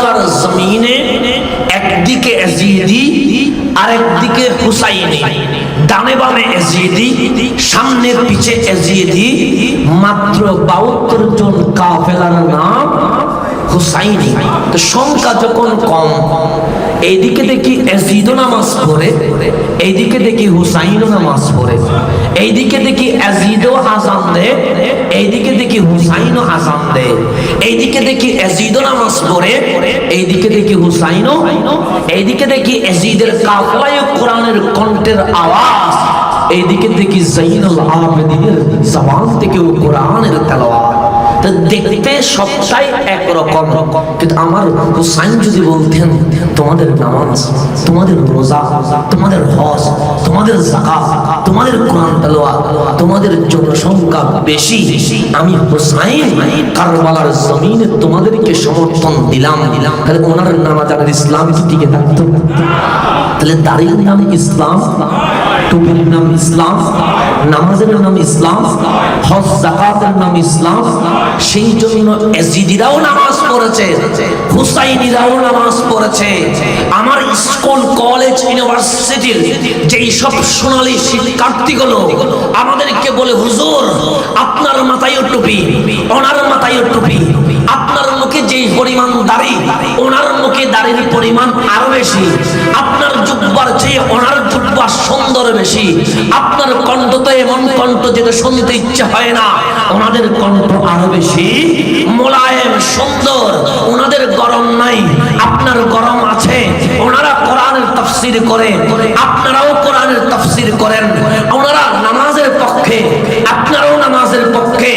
মক্কার জমিনে একদিকে ইয়াজিদি আর একদিকে হুসাইনি, ডানে বামে ইয়াজিদি, সামনে পিছে ইয়াজিদি, মাত্র 72 জন কাফেলার নাম হুসাইনি। তো সংখ্যা যখন কম, এইদিকে দেখি ইয়াজিদও নামাজ পড়ে, এইদিকে দেখি হুসাইনও নামাজ পড়ে, এইদিকে দেখি ইয়াজিদও আযান দেয়, এইদিকে দেখি হুসাইনও আযান দেয়, এইদিকে দেখি ইয়াজিদও নামাজ পড়ে, এইদিকে দেখি হুসাইনও, এইদিকে দেখি ইয়াজিদের কাফলায় কোরআনের কণ্ঠের আওয়াজ, এইদিকে দেখি যাইনুল আবেদিনের জবান থেকে কোরআনের তেলাওয়াত। দেখতে সবটাই একরকম, কিন্তু আমার হুসাইন যদি বলতেন তোমাদের নামাজ, তোমাদের রোজা, তোমাদের হজ, তোমাদের যাকাত, তোমাদের কোরআন তেলাওয়াত, তোমাদের জনসংখ্যা বেশি, আমি হুসাইন কারবালার জমিনে তোমাদেরকে সমর্থন দিলাম, তাহলে ওনার নামাজ আর ইসলাম কি টিকে থাকতো? তাহলে দাড়ির নাম ইসলাম, টুপির নাম ইসলাম, নামাজের নাম ইসলাম, হজ যাকাতের নাম ইসলাম। সেই জন্য ইয়াজিদিরাও নামাজ পড়েছে, হুসাইনিরাও নামাজ পড়েছে। আমার স্কুল কলেজ ইউনিভার্সিটির যেই সব সোনালী শিক্ষার্থীগুলো আমাদেরকে বলে হুজুর আপনার মাথায়ও টুপি, ওনার মাথায়ও টুপি, আপনার মুখে যেই পরিমাণ দাড়ি, ওনার মুখে দাড়ির পরিমাণ আরো বেশি, আপনার জুব্বার চেয়ে ওনার জুব্বা সুন্দর বেশি, আপনার কণ্ঠ তো এমন কণ্ঠ যেটা শুনতে ইচ্ছা হয় না, ওনাদের কণ্ঠ আরো বেশি মোলায়েম সুন্দর, ওনাদের গরম নাই, আপনার গরম আছে। ওনারা কোরআনের তাফসীর করে, আপনারাও কোরআনের তাফসীর করেন। ওনারা নামাজের পক্ষে, আপনারাও নামাজের পক্ষে।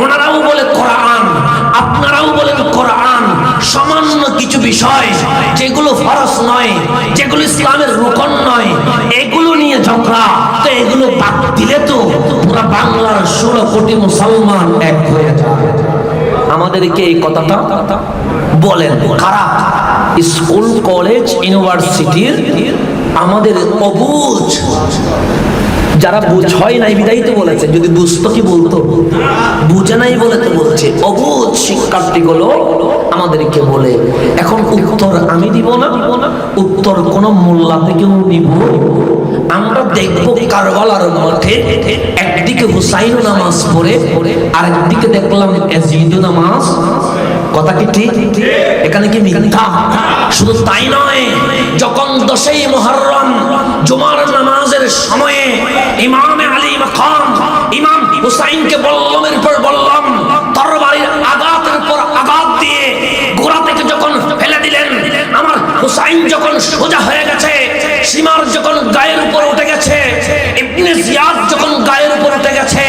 ওনারাও বলে কোরআন, আপনারাও বলেন কোরআন। সামান্য কিছু বিষয় যেগুলো ফরজ নয়, যেগুলো ইসলামের রুকন নয়, এগুলো নিয়ে ঝগড়া। তো এগুলো বাদ দিলে তো পুরো বাংলার 16 কোটি মুসলমান এক হয়ে যায়। আমাদেরকে এই কথাটা বলেন কারা? স্কুল কলেজ ইউনিভার্সিটির আমাদের অবুঝ, যারা বুঝ হয় নাই বিদায় তো বলেছে, যদি বুঝতো কি বলতো, বুঝে নাই বলে তো বলছে। অবুঝ শিক্ষার্থীগুলো আমাদেরকে বলে, এখন উত্তর আমি দিব না, উত্তর কোন মোল্লা থেকেও নিব। আমরা দেখব কারবালার মাঠে একদিকে হুসাইন নামাজ পড়ে, আর একদিকে দেখলাম ইয়াজিদ নামাজ। কথা কি ঠিক? এখানে কি মিথ্যা? শুধু তাই নয়, যখন 10ই মুহররম জুমার নামাজের সময়ে ইমামে আলী মাকাম ইমাম হুসাইনকে বল্লমের পর বল্লম, তরবারির আঘাতের পর আঘাত দিয়ে গোড়া থেকে যখন ফেলে দিলেন, আমার হুসাইন যখন সোজা হয়ে গেছে, সীমার যখন গায়ের উপর উঠে গেছে, ইবনে জিয়াদ যখন গায়ের উপর উঠে গেছে,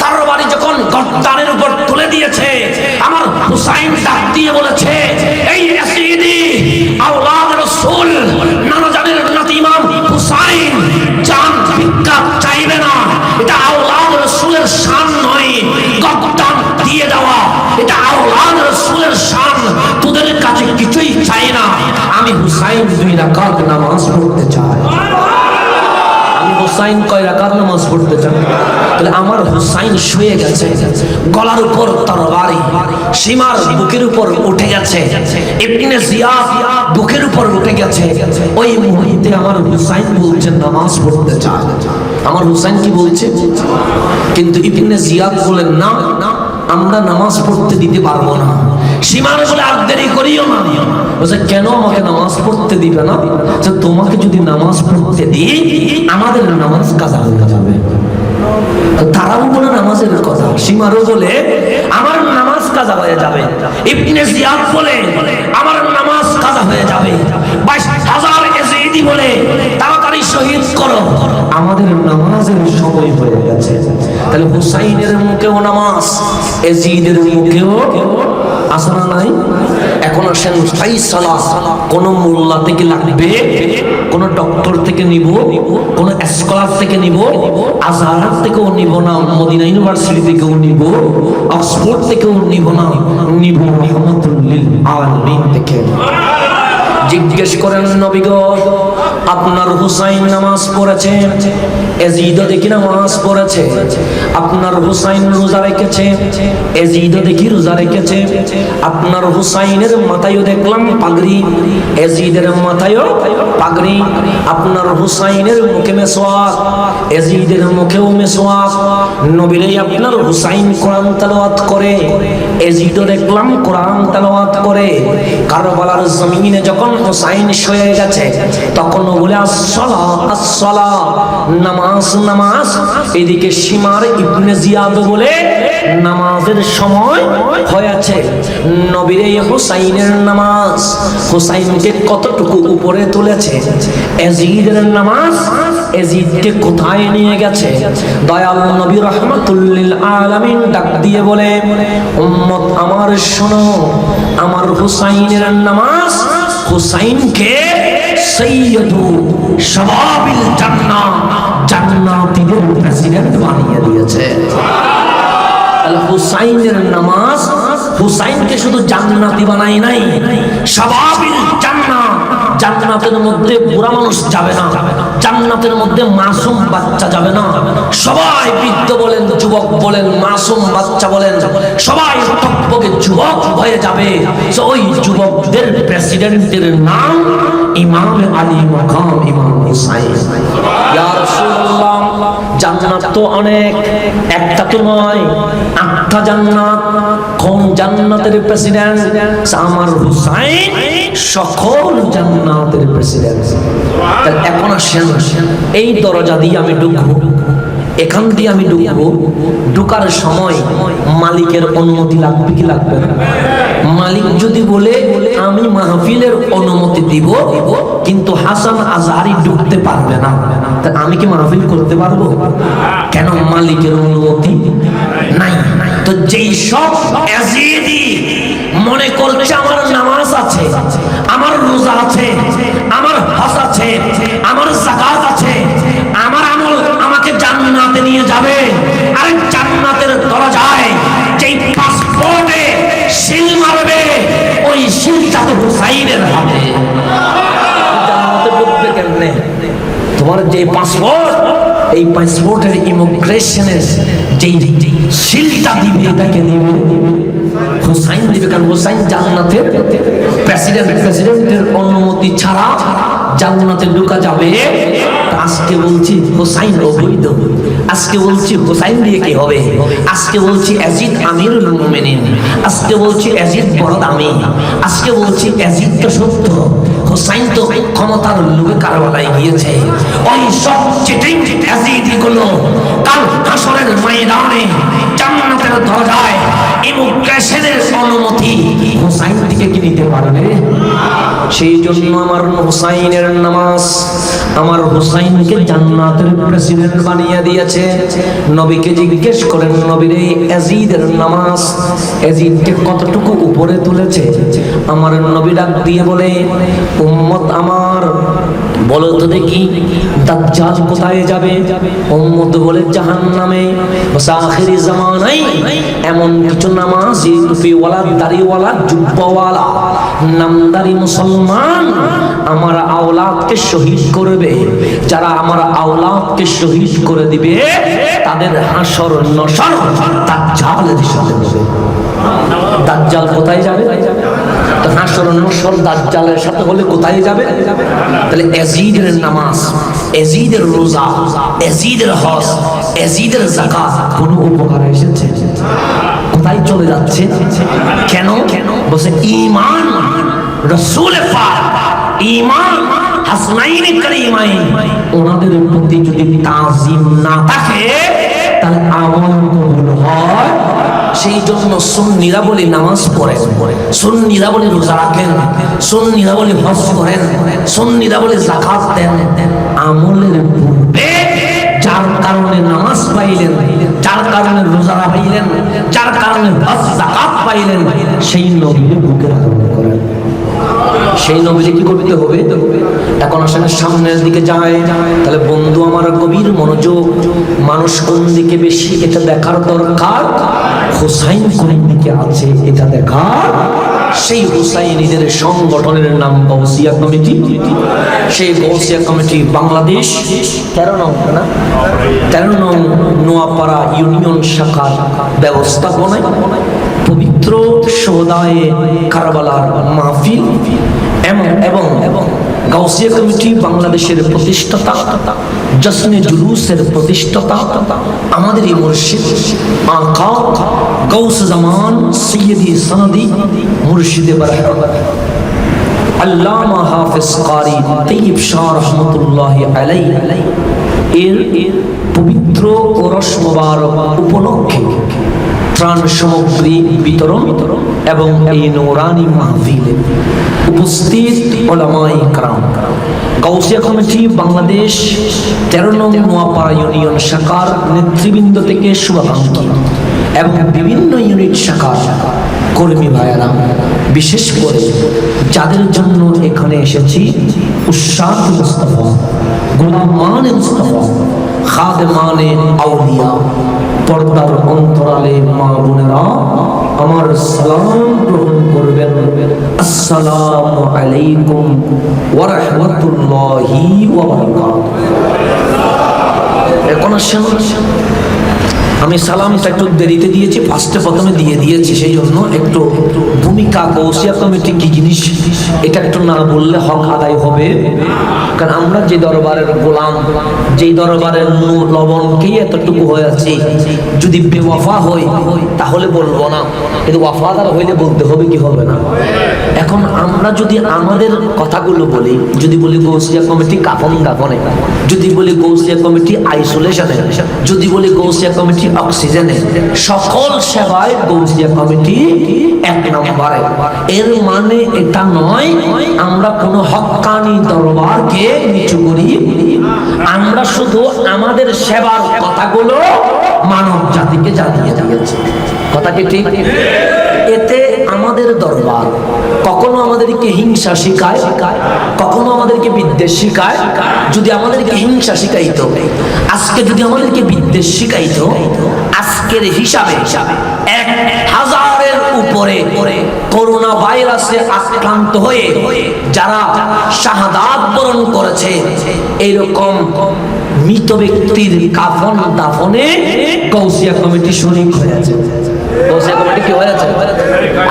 তরবারি যখন গর্দানের উপর তুলে দিয়েছে, আমার হুসাইন ডাক দিয়ে বলেছে, এই ইয়াজিদি আওলাদ রাসূল নানাজানের নাতি ইমাম হুসাইন জান ভিক্ষা চাইবে না। এটা আওলাদ রাসূলের শান নয় গর্দান দিয়ে দেওয়া, এটা আওলাদ রাসূলের শান। তোদের কাছে কিছুই চাই না, আমি হুসাইন 2 রাকাত নামাজ পড়তে চাই। আমি হুসাইন কয় রাকাত নামাজ পড়তে চাই? তাহলে আমার হুসাইন শুয়ে গেছে, গলার উপর তরবারি, সীমার বুকের উপর উঠে গেছে, ইবনে জিয়াদ বুকের উপর উঠে গেছে। ওই মুহূর্তে আমার হুসাইন বলছে নামাজ পড়তে চায়। আমার হুসাইন কি বলছে? কিন্তু ইবনে জিয়াদ বলেন না, আমরা নামাজ পড়তে দিতে পারবো না। সীমার বলে আর দেরি করিও না। বলছে কেন আমাকে নামাজ পড়তে দিবে না? যে তোমাকে যদি নামাজ পড়তে দিই আমাদের নামাজ কাজা হয়ে যাবে। তারাও বলে নামাজের কথা, সীমারও বলে আমার নামাজ কাজা হয়ে যাবে। ইবনে জিয়াদ বলে আমার নামাজ কাজা হয়ে যাবে। 22,000 ইয়াজিদি বলে তাড়াতাড়ি শহীদ করো, আমাদের নামাজের সময় হয়ে গেছে। তাহলে হুসাইনের মুখেও নামাজ, ইয়াজিদের মুখেও আসনা নাই। এখন আসেন ফাইসালা, কোন মোল্লা থেকে লাগবে, কোন ডক্টর থেকে নিব, কোন স্কলার থেকে নিব, আজহার থেকেও নিব না, মদিনা ইউনিভার্সিটি থেকেও নিব, অক্সফোর্ড থেকেও নিব না, নিব রহমাতুল লিল আলামিন থেকে। জিজ্ঞেস করেন নবী গো, আপনার হুসাইন নামাজ পড়েছে, এজিদ দেখি নামাজ পড়েছে, আপনার হুসাইন রোজা রেখেছে, এজিদ দেখি রোজা রেখেছে, আপনার হুসাইনের মাথায়ও দেখলাম পাগড়ি, এজিদের মাথায়ও পাগড়ি, আপনার হুসাইনের মুখে মেসওয়াক, এজিদের মুখেও মেসওয়াক। নবীরে আপনার হুসাইন কোরআন তেলাওয়াত করে, এজিদও দেখলাম কোরআন তেলাওয়াত করে। কারবালার জমিনে যখন হুসাইন শুয়ে গেছে তখন বলে আসসালা আসসালা, নামাজ নামাজ। এদিকে শিমার ইবনে জিয়াদ বলে নামাজের সময় হয়েছে। নবীরে হুসাইনের নামাজ হুসাইনকে কতটুকু উপরে তুলেছে, এজিদের নামাজ এজিদকে কোথায় নিয়ে গেছে। দয়াল নবী রাহমাতুল্লিল আলামিন ডাক দিয়ে বলে, উম্মত আমার শোনো, আমার হুসাইনের নামাজ হুসাইনকে সাইয়্যিদু শাবাবিল জান্নাহ, জান্নাতীদের প্রেসিডেন্ট বানিয়ে দিয়েছে। আল হুসাইনের নামাজ হুসাইনকে শুধু জান্নাতি বানাই নাই, শাবাবিল জান্নাহ, জান্নাতের মধ্যে বুড়া মানুষ যাবে না, জান্নাতের মধ্যে মাসুম বাচ্চা যাবে না। সবাই বৃদ্ধ বলেন, যুবক বলেন, মাসুম বাচ্চা বলেন, সবাই টকবকে যুবক হয়ে যাবে। ওই যুবকদের প্রেসিডেন্টের নাম ইমাম আলী মাকাম ইমাম হুসাইন। ইয়া রাসূলুল্লাহ, জান্নাত তো অনেক, একটা তো নয়, 8টা জান্নাত। কোন জান্নাতের প্রেসিডেন্ট? আমার হুসাইন সকল জান্নাতের প্রেসিডেন্ট। এখন আসেন, এই দরজা দিয়ে আমি ঢুকবো, এখান দিয়ে আমি ঢুকবো, ঢুকার সময় মালিকের অনুমতি লাগবে কি লাগবে না? মালিক যদি বলে আমি মাহফিলের অনুমতি দিব, কিন্তু হাসান আজহারি ঢুকতে পারবে না, তা আমি কি মাহফিল করতে পারবো? কেন? মালিকের অনুমতি নাই। তো যেই সব এজিদি মনে করছে আমার নামাজ আছে, আমার রোজা আছে, আমার হজ আছে, আমার যাকাত আছে, আমার আমল আমাকে জান্নাতে নিয়ে যাবে, আর জান্নাতের দরজায় যেই পাসপোর্টে সিল মারবে, ওই সিলটা তো হুসাইনের হবে। জান্নাতে ঢুকবে কেমনে? তোমার যে পাসপোর্ট, এই পাসপোর্টের ইমিগ্রেশনের যেই সিলটা দিবে, এটাকে দিবে হুসাইন দিবে। কারণ হুসাইন জান্নাতের প্রেসিডেন্ট, প্রেসিডেন্টের অনুমতি ছাড়া জান্নাতে ঢোকা যাবে? আজকে বলছি হুসাইন অবৈধ, আজকে বলছি হুসাইন দিয়ে কি হবে, আজকে বলছি ইয়াজিদ আমিরুল মুমিনিন, আজকে বলছি ইয়াজিদ বড় দামি, আজকে বলছি ইয়াজিদ তো সত্য, হুসাইন তো ক্ষমতার লোভে কারবালায় গিয়েছে। ওই সব চিটিং ইয়াজিদি গুলো কাল হাসরের ময়দানে জান্নাতের দরজায় ইমিগ্রেশনের অনুমতি হুসাইন থেকে কি নিতে পারবে? সেই জন্য আমার হুসাইনের নামাজ আমার হুসাইনকে জান্নাতের প্রেসিডেন্ট বানিয়ে দিয়েছে। নবীকে জিজ্ঞেস করেন, নবীরে ইয়াজিদের নামাজ ইয়াজিদকে কতটুকু উপরে তুলেছে? আমার নবী ডাক দিয়ে বলে, উম্মত আমার বলো তো দেখি দাজ্জাল কোথায় যাবে? উম্মত বলে জাহান্নামে। আখিরি জামানায় এমন কিছু নামাজি, টুপিওয়ালা, দাড়িওয়ালা, জুব্বাওয়ালা, নামদারি মুসলমান আমার আওলাদকে শহীদ করবে। যারা আমার আওলাদকে শহীদ করে দিবে তাদের হাসর নসর দাজ্জালের সাথে হবে। দাজ্জাল কোথায় যাবে? তো হাসর নসর দাজ্জালের সাথে হলে কোথায় যাবে? তাহলে ইয়াজিদের নামাজ, ইয়াজিদের রোজা, ইয়াজিদের হজ, ইয়াজিদের যাকাত কোনো উপকার এসেছে? কোথায় চলে যাচ্ছে? কেন? বসে ঈমান রাসূল পাক, ঈমান হাসনাইন কারীমাইন, ওনাদের প্রতি যদি তাজিম না থাকে তাহলে আমল কবুল হয়। সেই জন্য সুন্নিরা বলে নামাজ পড়েন, সুন্নিরা বলে রোজা রাখেন, সুন্নিরা বলে হজ করেন, সুন্নিরা বলে যাকাত দেন। আমলের পূর্বে যার কারণে নামাজ পাইলেন, যার কারণে রোজা পাইলেন, যার কারণে হজ যাকাত পাইলেন, সেই নবীর বুকে ধারণ করেন। সেই নবীকে কি করতে হবে? এখন আসলে সামনের দিকে যায়। তাহলে বন্ধু আমার গভীর মনোযোগ, মানুষ কোন দিকে বেশি এটা দেখার দরকার, হুসাইন কোন দিকে আছে এটা দেখার সেই হুসাইনিদের সংগঠনের নাম গাউসিয়া কমিটি। সেই গাউসিয়া কমিটি বাংলাদেশ 13 নং না 13 নং নোয়াপাড়া ইউনিয়ন শাখার ব্যবস্থাপনায় পবিত্র শোহদায়ে কারবালার মাহফিল এবং গাউসিয়া কমিটি বাংলাদেশের প্রতিষ্ঠাতা, জশ্নে জুলুসের প্রতিষ্ঠাতা আমাদের এই মুর্শিদ আকা গাউস জামান সৈয়দি সনদি মুর্শিদে বরহম আল্লামা হাফেজ কারি তৈয়ব শাহ রহমতুল্লাহি আলাইহি এর পবিত্র ওরস মোবারক উপলক্ষে ত্রাণ সামগ্রী বিতরণ এবং এই নূরানি মাহফিলে উপস্থিত উলামায়ে কেরাম, গাউসিয়া কমিটি বাংলাদেশ 13 নং নোয়াপাড়া ইউনিয়ন শাখার নেতৃবৃন্দ থেকে শুভাকাঙ্ক্ষী এবং বিভিন্ন ইউনিট শাখার কর্মী ভাইয়েরা, বিশেষ করে যাদের জন্য এখানে এসেছি উস্তাদ মুস্তাফা, গোলামান মুস্তাফা, খাদেমানে আউলিয়া, পর্দার অন্তরালে মা বোনেরা আমার সালাম গ্রহণ করবেন। আসসালামু আলাইকুম ওয়া রাহমাতুল্লাহি ওয়া বারাকাতুহু। এখন আসেন, আমি সালামটা একটু দেরিতে দিয়েছি, প্রথমে দিয়ে দিয়েছি, সেই জন্য একটু ভূমিকা গাউসিয়া কমিটি কি জিনিস এটা একটু না বললে হক আদায় হবে। কারণ আমরা যে দরবারের গোলাম, যেই দরবারের নূর লবণকেই এতটুকু হয়ে আছে, যদি বেওয়াফা হই তাহলে বলবো না, কিন্তু ওয়াফাদার হইলে বলতে হবে কি হবে না। এখন আমরা যদি আমাদের কথাগুলো বলি, যদি বলি গাউসিয়া কমিটি কাফন দাফনে, যদি বলি গাউসিয়া কমিটি আইসোলেশনে, যদি বলি গাউসিয়া কমিটি অক্সিজেনে, সকল সেবায় গাউসিয়া কমিটি 1 নম্বরে। এর মানে এটা নয় আমরা কোনো হক্কানি দরবারকে নিচু করি, আমরা শুধু আমাদের সেবার কথাগুলো মানব জাতিকে জানিয়ে দিয়েছি। কথা কি ঠিক? এতে আমাদের দরবার কখনো আমাদেরকে হিংসা শিখায়, কখনো আমাদেরকে বিদ্বেষ শিখায়। যদি আমাদেরকে হিংসা শিখাইতো, আজকে যদি আমাদেরকে বিদ্বেষ শিখাইতো, আজকের হিসাবে 1000-এর উপরে করোনা ভাইরাসে আক্রান্ত হয়ে যারা শাহাদাত বরণ করেছে, এইরকম মৃত ব্যক্তির কাফন দাফনে গাউসিয়া কমিটি শরীক হয়েছে। গাউসিয়া কমিটি কি হয়েছে?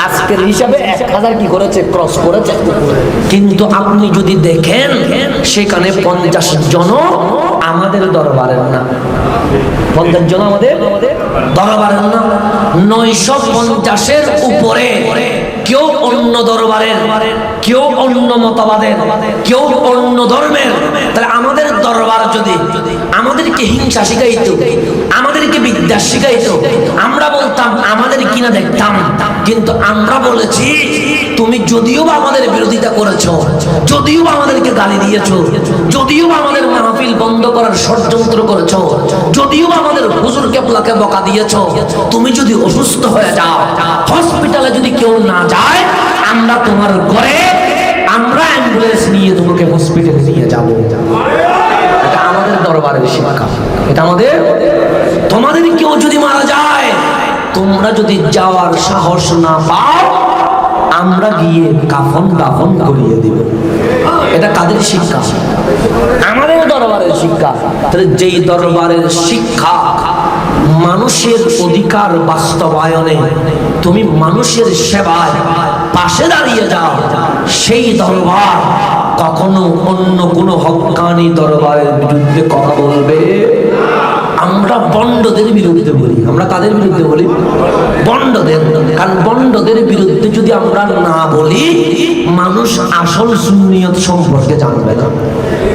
আজকের হিসাবে 1000 কি করেছে? ক্রস করেছে। কিন্তু আপনি যদি দেখেন সেখানে 50 জন আমাদের দরবারের না, 50 জন আমাদের দরবারের না, 950-এর উপরে কেউ অন্য দরবারের, কেউ অন্য মতবাদের, কেউ অন্য ধর্মের। তাহলে আমাদের দরবার যদি আমাদেরকে হিংসা শিখাইতো, আমাদেরকে বিদ্বেষ শিখাইতো, আমরা বলতাম আমাদের কিনা দেখতাম। কিন্তু আমরা বলেছি তুমি যদিও বা আমাদের বিরোধিতা করেছো, যদিও বা আমাদেরকে গালি দিয়েছো, যদিও বা আমাদের মাহফিল বন্ধ করার ষড়যন্ত্র করেছো, যদিও বা আমাদের হুজুর কেবলাকে বকা দিয়েছো, তুমি যদি অসুস্থ হয়ে যাও, হসপিটালে যদি কেউ না যায়, আমরা তোমার ঘরে আমরা অ্যাম্বুলেন্স নিয়ে তোমাকে হসপিটালে নিয়ে যাব। এটা আমাদের দরবারের শিক্ষা, এটা আমাদের। তোমাদের কেউ যদি মারা যায়, তোমরা যদি যাওয়ার সাহস না পাও, আমরা গিয়ে কাফন দাফন করিয়ে দিব। এটা কাদের শিক্ষা? আমাদের দরবারের শিক্ষা। তাহলে যেই দরবারের শিক্ষা মানুষের অধিকার বাস্তবায়নে তুমি মানুষের সেবায় পাশে দাঁড়িয়ে যাও, সেই দরবার কখনো অন্য কোনো হক্কানি দরবারের বিরুদ্ধে কথা বলবে। আমরা বন্ডদের বিরুদ্ধে বলি। আমরা কাদের বিরুদ্ধে বলি? বন্ডদের। কারণ বন্ডদের বিরুদ্ধে যদি আমরা না বলি, মানুষ আসল সুন্নিয়ত সম্পর্কে জানবে না,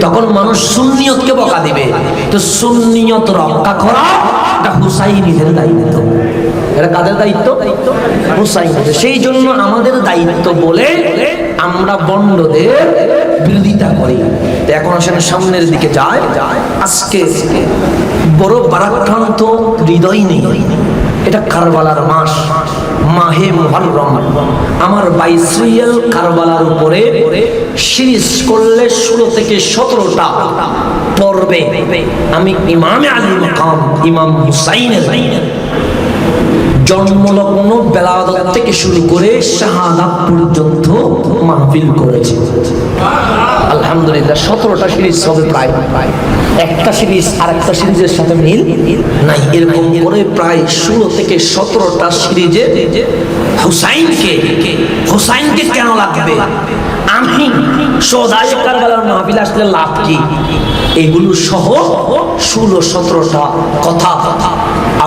তখন মানুষ সুন্নিয়তকে বকা দিবে। তো সুন্নিয়ত রক্ষা করা এটা হুসাইনিদের দায়িত্ব। এটা কাদের দায়িত্ব? হুসাইনিদের। সেই জন্য আমাদের দায়িত্ব বলে আমরা বন্ডদের বিরোধিতা করি। এখন আসলে সামনের দিকে যায়। আজকে বড় বারাক্রান্ত হৃদয় নেই। এটা কারবালার মাস, মাহে মুহররম। আমার 22 সিরিয়াল কারবালার উপরে সিরিজ করলে 16 থেকে 17টা পর্বে আমি ইমামে আলী মাকাম ইমাম হুসাইনের জন্মলগ্ন বেলাদত থেকে শুরু করে শাহাদাত পর্যন্ত মাহফিল করেছে। আলহামদুলিল্লাহ 17টা সিরিজ হবে প্রায়, একটা সিরিজ আর একটা সিরিজের সাথে মিল নাই, এরকম করে প্রায় 16 থেকে 17টা সিরিজে হুসাইনকে কেন লাগবে, আমি সোদায় কারবালার মাহফিল আসলে লাভ কি, এগুলো সহ 16-17টা কথা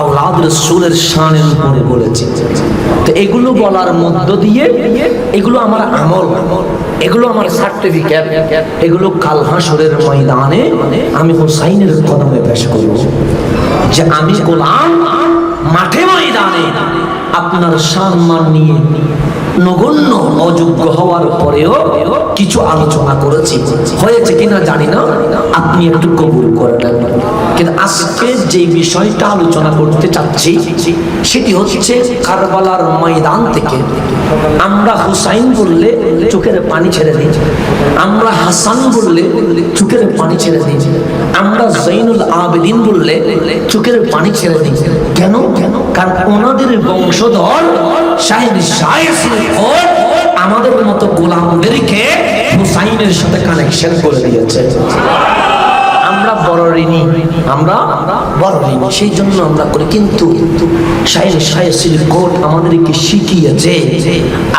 আওলাদ রাসূলের শানের উপরে বলেছি। তো এগুলো বলার মধ্য দিয়ে এগুলো আমার আমল, এগুলো আমার সার্টিফিকেট, এগুলো কাল হাসরের ময়দানে আমি হুসাইনের কদমে পেশ করব যে আমি গোলাম মাঠে ময়দানে আপনার সম্মান নিয়ে নগণ্য অযোগ্য হওয়ার পরেও কিছু আলোচনা করেছি, হয়েছে কিনা জানি না, আপনি একটু কবুল করে নেন। কিন্তু আজকে যে বিষয়টা আলোচনা করতে চাচ্ছি সেটি হচ্ছে কারবালার ময়দান থেকে আমরা হুসাইন বললে চোখের পানি ছেড়ে দিই, আমরা হাসান বললে চোখের পানি ছেড়ে দিই, আমরা জৈনুল আবেদিন বললে চোখের পানি ছেড়ে দিই। কেন? কারণ ওনাদের বংশধর শাহেদ আমাদের মতো গোলামদেরকে হুসাইনের সাথে কানেকশন করে দিয়েছে। আমরা বড় ঋণী, সেই জন্য আমরা করি। কিন্তু আমাদেরকে শিখিয়েছে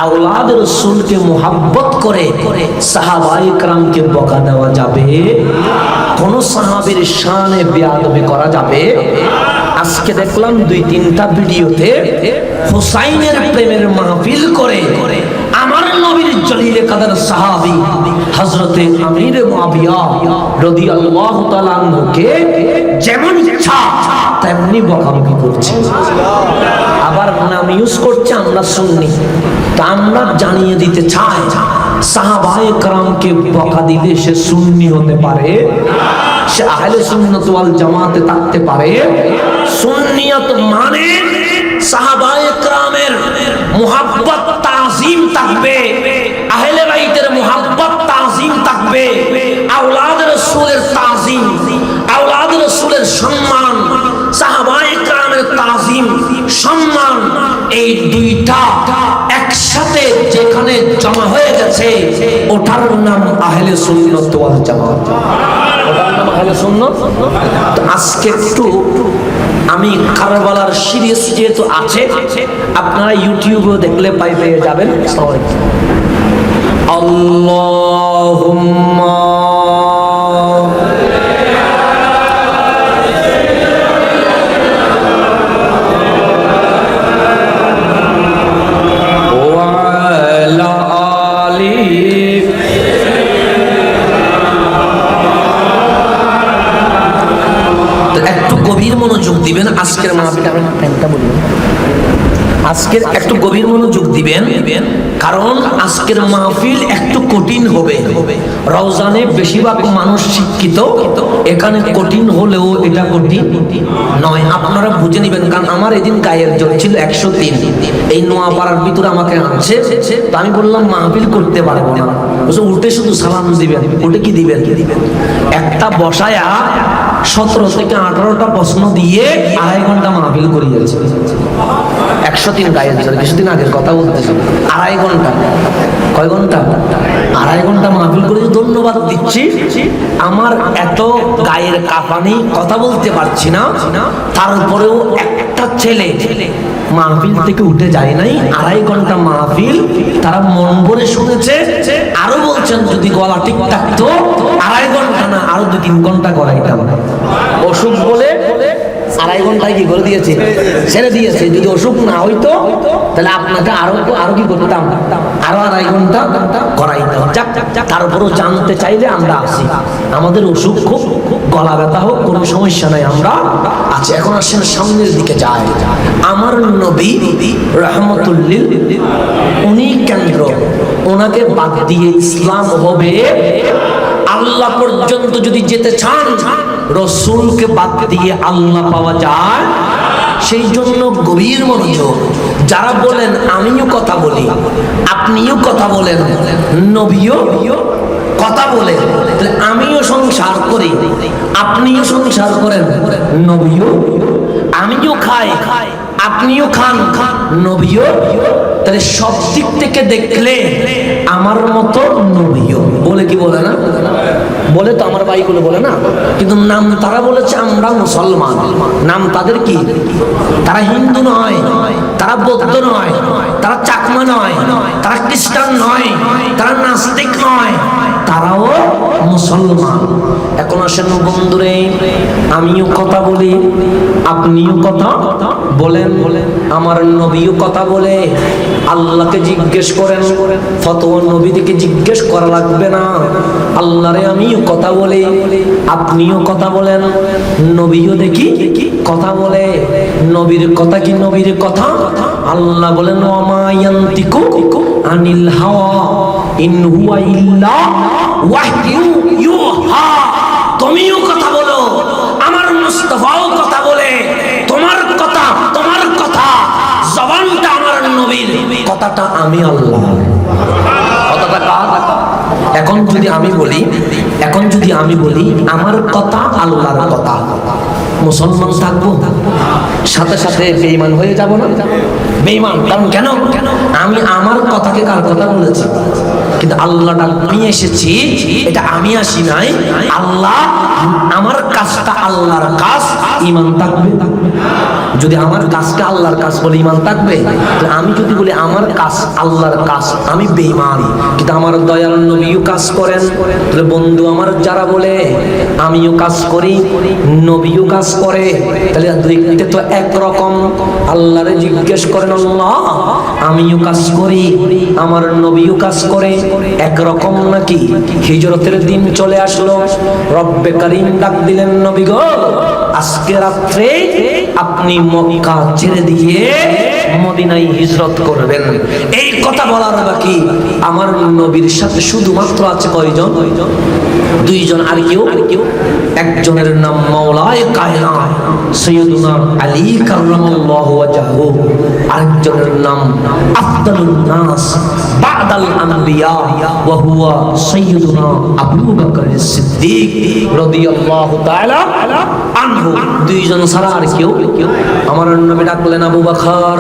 আওলাদ রাসূলকে মুহাব্বত করে সাহাবায়ে কেরামকে বকা দেওয়া যাবে, কোন সাহাবীর শানে বেয়াদবি করা যাবে। আজকে দেখলাম 2-3টা ভিডিওতে হুসাইনের প্রেমের মাহফিল করে আমার নবীর জলিলে কাদের সাহাবী হযরতে আমির মুআবিয়া রাদিয়াল্লাহু তাআলা আনহুকে যেমন ইচ্ছা তেমনি বকাবকি করছে, আবার নাম ইউজ করছে আমরা সুন্নি। তা আমরা জানিয়ে দিতে চাই সাহাবায়ে কেরামকে বকা দিলে সে সুন্নি হতে পারে, সে আহলে সুন্নাত ওয়াল জামাতে থাকতে পারে। সুন্নিয়ত মানে সাহাবায়ে কেরামের মুহাব্বত তাজিম থাকবে, আহলে বাইতের মুহাব্বত তাজিম থাকবে, আওলাদ রাসূলের তাজিম, আওলাদ রাসূলের সম্মান, সাহাবায়ে কেরামের তাজিম সম্মান, এই দুইটা একসাথে যেখানে জমা হয়ে গেছে ওটার নাম আহলে সুন্নাত ওয়াল জামাত। আজকে একটু আমি কারবালার সিরিজ যেহেতু আছে, আপনারা ইউটিউবে দেখলে পেয়ে যাবেন। আল্লাহুম্মা দিবেন আজকের মাহফিলে। আজকের একটু গভীর মনোযোগ দিবেন, কারণ আজকের মাহফিল একটু কঠিন হবে। রওজানে বেশিরভাগ মানুষ শিক্ষিত, এখানে কঠিন হলেও এটা কঠিন নয়, আপনারা বুঝে নেবেন। কারণ আমার এদিন গায়ের জোর ছিল 103, এই নোয়াপাড়ার ভিতরে আমাকে আনছে। তো আমি বললাম মাহফিল করতে পারবো না, উঠে শুধু সালাম দিবেন। উঠে কি দিবেন? একটা বসায়া 17 থেকে 18টা প্রশ্ন দিয়ে 2.5 ঘন্টা মাহফিল করিয়েছে। 103 গায়ের জোর, কিছুদিন আগের কথা বলতেছি। 2.5 ঘন্টা, কয় ঘন্টা? 2.5 ঘন্টা মাহফিল করে ধন্যবাদ দিচ্ছি। আমার এত গায়ের কাঁপানি, কথা বলতে পারছি না, তারপরেও একটা ছেলে মাহফিল থেকে উঠে যায় নাই। 2.5 ঘন্টা মাহফিল তারা মন ভরে শুনেছে। আরো বলছেন যদি গলা ঠিক থাকতো 2.5 ঘন্টা না আরো 2-3 ঘন্টা করাইতাম। অসুখ বলে 2.5 ঘন্টায় কি করে দিয়েছে, ছেড়ে দিয়েছে। যদি অসুখ না হইতো তাহলে আপনাকে আরো কি করতাম, আরো 2.5 ঘন্টা করাইতাম। তারপরও জানতে চাইলে আমরা আছি, আমাদের অসুখ খুব, গলা ব্যথা হোক কোনো সমস্যা নাই, আমরা আছি। এখন আসেন সামনের দিকে যায়। আমার নবী রাহমাতুল লিল, উনি কেন্দ্র, ওনাকে বাদ দিয়ে ইসলাম হবে। আল্লাহ পর্যন্ত যদি যেতে চান রসুলকে বাদ দিয়ে আল্লাহ পাওয়া যায়। সেই জন্য গভীর মনোযোগ। যারা বলেন আমিও কথা বলি, আপনিও কথা বলেন, নবীও কথা বলে, তাহলে আমিও সংসার করি, আপনিও সংসার করেন, নবীও, আমিও খাই, আপনিও খান, নবীও। তাহলে সব দিক থেকে দেখলে আমার মতো নবীও বলে, কি বলে না? বলে তো, আমার ভাইগুলো বলে না। কিন্তু নাম তারা বলেছে আমরা মুসলমান। নাম তাদের কি? তারা হিন্দু নয়, তারা বৌদ্ধ নয়, তারা চাকমা নয়, তারা খ্রিস্টান নয়, তারা নাস্তিক নয়, তারাও মুসলমান। এখন আসেন বন্ধুরে, আমিও কথা বলি, আপনিও কথা বলেন, আমার নবীও কথা বলে। আল্লাহকে জিজ্ঞেস করেন, ফতোয়া নবীকে জিজ্ঞেস করা লাগবে না। আল্লাহরে আমিও কথা বলি, আপনিও কথা বলেন, নবীও দেখি কথা বলে। নবীর কথা কি নবীর কথা? আল্লাহ বলেন ওয়ামা ইয়ান্তিকু আনিল হাওয়া ইন হুয়া ইল্লা ওয়াহয়ু ইউহা। তুমিও কথা বলো, আমার মুস্তাফাও কথা বলে। তোমার কথা, তোমার কথা, জবানটা আমার নবীর, কথাটা আমি আল্লাহ। কথাটা কার? এখন যদি আমি বলি আমার কথা আল্লাহর কথা, মুসলমান থাকবো? সাথে সাথে বেঈমান হয়ে যাব না? বেঈমান। কারণ কেন? আমি আমার কথাকে কার কথা বলেছি? কিন্তু আল্লাহটা আমি এসেছি, এটা আমি আসি নাই, আল্লাহ। আমার কাজটা আল্লাহর কাজ, ঈমান থাকবে। যদি আমার কাজটা আল্লাহর কাজ বলে ঈমান থাকবে। আমি যদি বলি আমার কাজ আল্লাহর কাজ, আমি বেঈমান। কিন্তু আমার দয়াল নবীও কাজ করেন। তাহলে বন্ধু আমার যারা বলে আমিও কাজ করি, নবীও কাজ করে, তাহলে দেখতে তো একরকম। আল্লাহরে জিজ্ঞেস করেন, আল্লাহ আমিও কাজ করি, আমার নবীও কাজ করে, একরকম নাকি? হিজরতের দিন চলে আসলো, রব্বে কারীম ডাক দিলেন, নবী গো আজকে রাত্রে আপনি মক্কা ছেড়ে দিয়ে মদিনায় হিজরত করবেন। এই কথা বলার বাকি আমার নবীর সাথে শুধুমাত্র আছে কয়জন? দুইজন। আর কেউ? একজনের নাম মাওলায়ে কায়নাত সাইয়্যিদুনা আলী কাররামাল্লাহু ওয়াজহু, আরেকজনের নাম আফদালুন নাস বা'দাল আনবিয়া ওয়া হুয়া সাইয়্যিদুনা আবু বকর সিদ্দিক রাদিয়াল্লাহু তাআলা আনহু। দুইজন ছাড়া আর কেউ? আমার নবী ডাকলেন, আবু বকর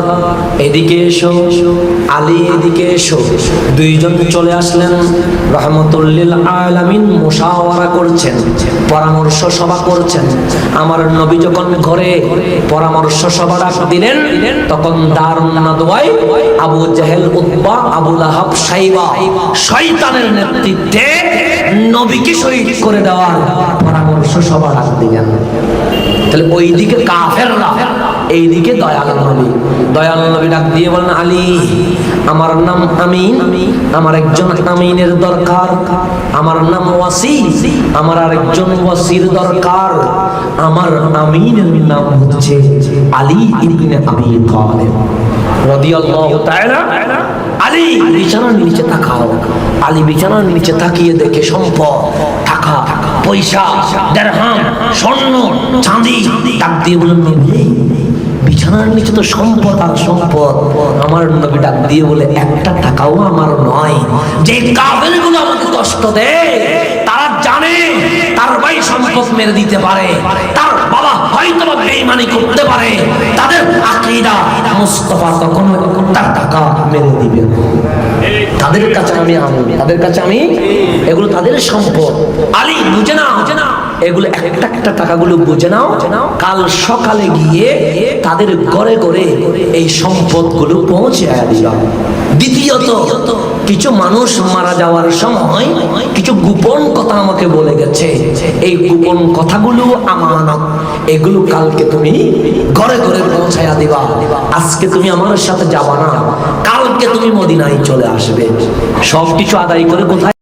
এদিকে এসো, আলী এদিকে এসো। দুইজন চলে আসলেন। রাহমাতুল লিল আলামিন মুশাওয়ারা করছেন, পরামর্শ সভা করছেন। আমার নবী যখন ঘরে পরামর্শ সভা ডাক দিলেন, তখন দারুন নাদওয়ায় আবু জেহেল, উতবা, আবু লাহাব, সাইবা শয়তানের নেতৃত্বে নবীকে শহীদ করে দেওয়ার পরামর্শ সভা ডাক দিলেন। তাহলে ওইদিকে কাফেররা, এইদিকে দয়াল নবী। দয়াল নবী ডাক দিয়ে বলেন, আলী আমার নাম আমিন, আমার একজন আমিনের দরকার। আমার নাম ওয়াসি, আমার আরেকজন ওয়াসির দরকার। আমার আমিনের নাম হচ্ছে আলী ইবনে আবি তালেব রাদিয়াল্লাহু তাআলা। আলী বিছানার নিচে তাকাও। আলী বিছানার নিচে তাকিয়ে দেখে সম্পদ, টাকা পয়সা, দিরহাম, স্বর্ণ, চাঁদি। ডাক দিয়ে বলেন, নবী বিছানার নিচে তো সম্পদ আর সম্পদ। আমার নবী ডাক দিয়ে বলে, একটা টাকাও আমার নয়। যে কাফেরগুলো আমাকে কষ্ট দেয়, তারা জানে তার ভাই সম্পদ মেরে দিতে পারে, তার বাবা হয়তো বেঈমানি করতে পারে, তাদের আকীদা মুস্তাফা কখনো তার টাকা মেরে দিবে। তাদের কাছে আমি তাদের কাছে আমি, এগুলো তাদের সম্পদ। আলী বুঝে না, এগুলো একটা একটা টাকাগুলো বুঝে নাও। কাল সকালে গিয়ে তাদের ঘরে ঘরে এই সম্পদগুলো পৌঁছে দিবা। দ্বিতীয়ত, কিছু মানুষ মারা যাওয়ার সময় কিছু গোপন কথা আমাকে বলে গেছে। এই গোপন কথাগুলো আমানত, এগুলো কালকে তুমি ঘরে ঘরে পৌঁছায়া দিবা। আজকে তুমি আমার সাথে যাবা না, কালকে তুমি মদিনায় চলে আসবে। সবকিছু আদায় করে কোথায়